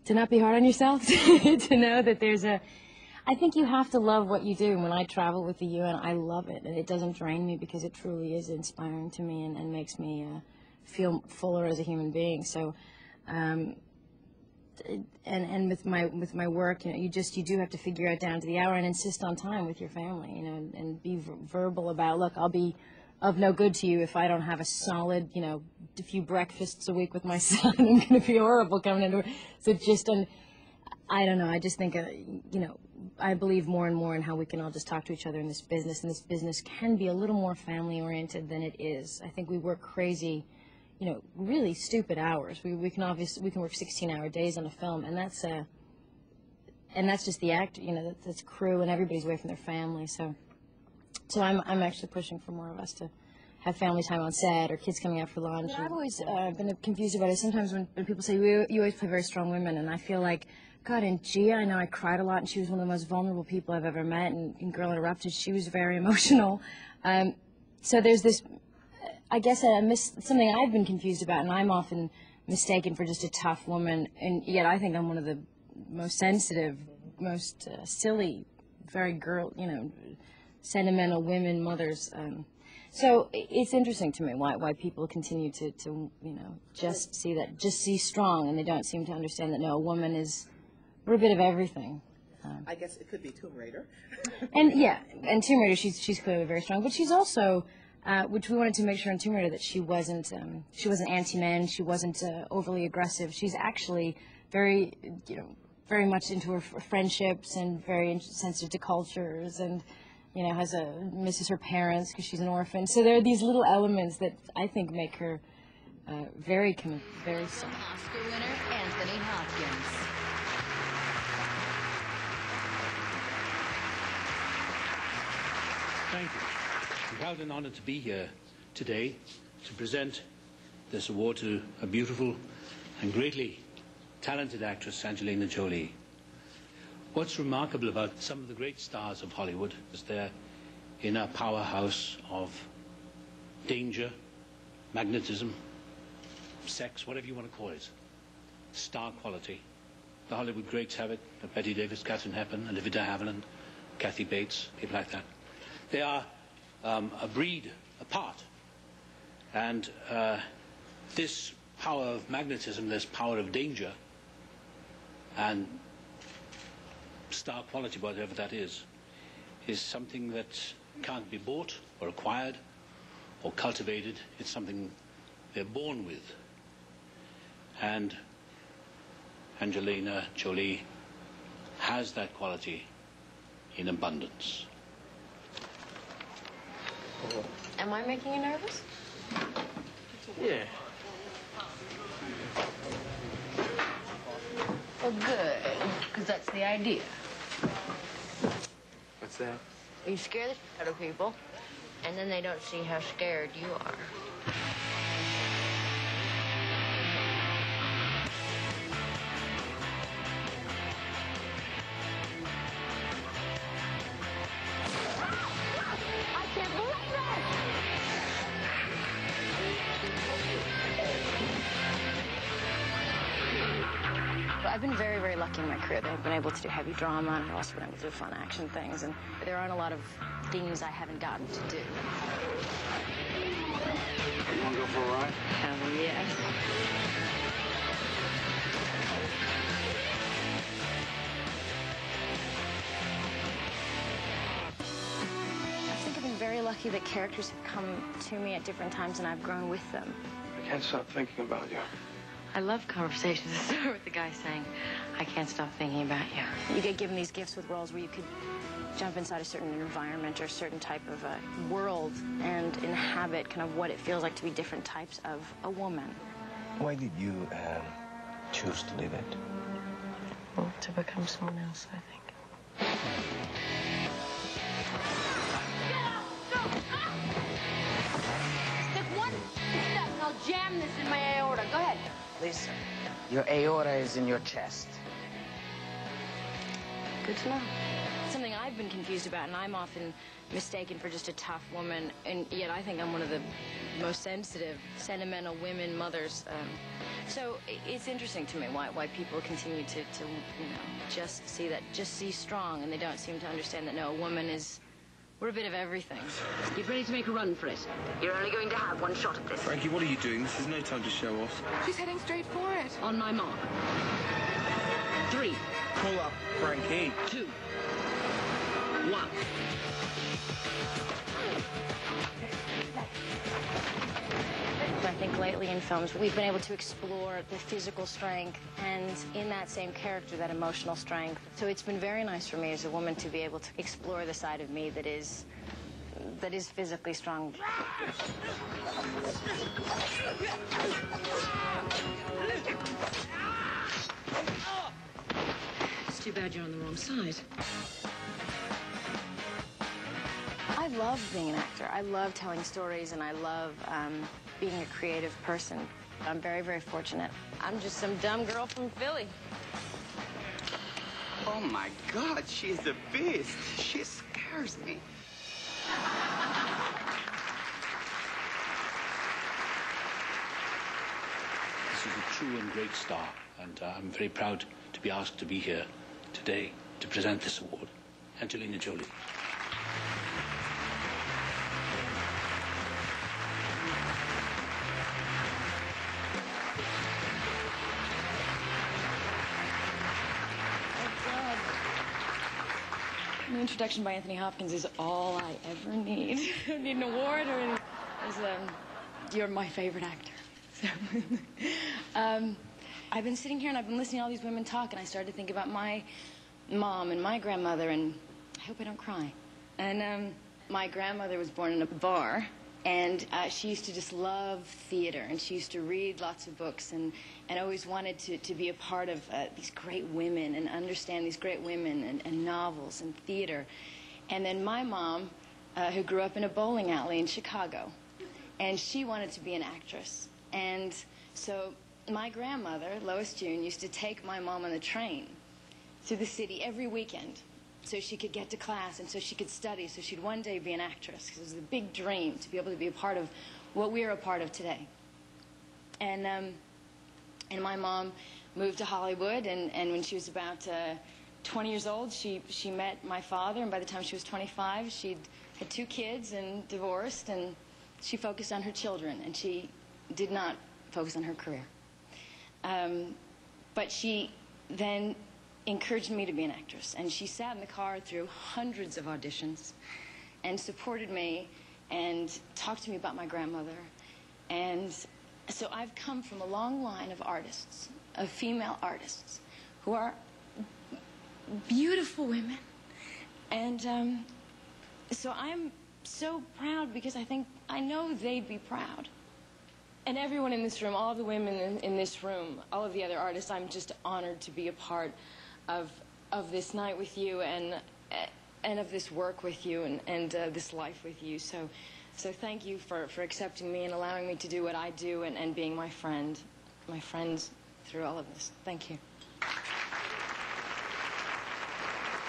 to not be hard on yourself, to know that there's a... I think you have to love what you do. When I travel with the UN, I love it, and it doesn't drain me because it truly is inspiring to me and makes me feel fuller as a human being. So, and with my work, you know, you do have to figure out down to the hour and insist on time with your family, you know, and be verbal about, look, I'll be of no good to you if I don't have a solid, you know, a few breakfasts a week with my son. I'm going to be horrible coming into it. So just, I don't know, I just think, you know, I believe more and more in how we can all just talk to each other in this business, and this business can be a little more family-oriented than it is. I think we work crazy, you know, really stupid hours. We can work 16-hour days on a film, and that's just the actor, you know, that's crew, and everybody's away from their family. So I'm actually pushing for more of us to have family time on set or kids coming out for lunch. What I've always been confused about it. Sometimes when people say you always play very strong women, and I feel like, God, in Gia, I know I cried a lot, and she was one of the most vulnerable people I've ever met. And in Girl Interrupted, she was very emotional. So there's this, I guess, something I've been confused about, and I'm often mistaken for just a tough woman, and yet I think I'm one of the most sensitive, most silly, very girl, you know, sentimental women, mothers. So it's interesting to me why people continue to you know, just see strong, and they don't seem to understand that, no, a woman is, we're a bit of everything. I guess it could be Tomb Raider. And yeah, and Tomb Raider, she's clearly very strong, but she's also, which we wanted to make sure in Tomb Raider, that she wasn't anti-men, she wasn't overly aggressive. She's actually very, you know, very much into her friendships and very sensitive to cultures, and, you know, misses her parents because she's an orphan. So there are these little elements that I think make her very strong. Oscar winner Anthony Hopkins. Thank you. I'm proud and honored to be here today to present this award to a beautiful and greatly talented actress, Angelina Jolie. What's remarkable about some of the great stars of Hollywood is they're in a powerhouse of danger, magnetism, sex, whatever you want to call it, star quality. The Hollywood greats have it, Bette Davis, Katharine Hepburn, Olivia de Havilland, Kathy Bates, people like that. They are a breed apart, and this power of magnetism, this power of danger, and star quality, whatever that is something that can't be bought or acquired or cultivated. It's something they're born with. And Angelina Jolie has that quality in abundance. Am I making you nervous? Yeah. Well, good, because that's the idea. What's that? You scare the shit out of people, and then they don't see how scared you are. I can't believe it! I've been very, very lucky in my career that I've been able to do heavy drama, and I've also been able to do fun action things, and there aren't a lot of things I haven't gotten to do. You want to go for a ride? Hell yes. I think I've been very lucky that characters have come to me at different times, and I've grown with them. I can't stop thinking about you. I love conversations that start with the guy saying, I can't stop thinking about you. You get given these gifts with roles where you could jump inside a certain environment or a certain type of a world and inhabit kind of what it feels like to be different types of a woman. Why did you choose to leave it? Well, to become someone else, I think. Stick one step and I'll jam this in my aorta. Go ahead. Lisa, your aorta is in your chest. Good to know. Something I've been confused about, and I'm often mistaken for just a tough woman, and yet I think I'm one of the most sensitive, sentimental women, mothers. So it's interesting to me why people continue to just see strong, and they don't seem to understand that, no, a woman is, we're a bit of everything. Get ready to make a run for it. You're only going to have one shot at this. Frankie, what are you doing? This is no time to show off. She's heading straight for it. On my mark. 3, Pull up, Frankie. 2, 1. I think lately in films we've been able to explore the physical strength and in that same character that emotional strength. So it's been very nice for me as a woman to be able to explore the side of me that is physically strong. It's too bad you're on the wrong side. I love being an actor. I love telling stories, and I love being a creative person. I'm very, very fortunate. I'm just some dumb girl from Philly. Oh, my God, she's the best. She scares me. This is a true and great star, and I'm very proud to be asked to be here today to present this award. Angelina Jolie. An introduction by Anthony Hopkins is all I ever need. I don't need an award or anything. You're my favorite actor. So, I've been sitting here and I've been listening to all these women talk, and I started to think about my mom and my grandmother, and I hope I don't cry. And my grandmother was born in a bar, and she used to just love theater, and she used to read lots of books and always wanted to be a part of these great women and understand these great women and novels and theater. And then my mom, who grew up in a bowling alley in Chicago, and she wanted to be an actress. And so my grandmother, Lois June, used to take my mom on the train through the city every weekend so she could get to class and so she could study, so she'd one day be an actress. Because it was a big dream to be able to be a part of what we're a part of today. And my mom moved to Hollywood, and when she was about 20 years old, she met my father, and by the time she was 25, she'd had 2 kids and divorced, and she focused on her children, and she did not focus on her career. But she then encouraged me to be an actress, and she sat in the car through hundreds of auditions and supported me and talked to me about my grandmother. And so I've come from a long line of artists, of female artists, who are beautiful women. And so I'm so proud because I know they'd be proud. And everyone in this room, all of the women in this room, all of the other artists, I'm just honored to be a part of this night with you and of this work with you and this life with you. So thank you for accepting me and allowing me to do what I do and being my friends through all of this. Thank you.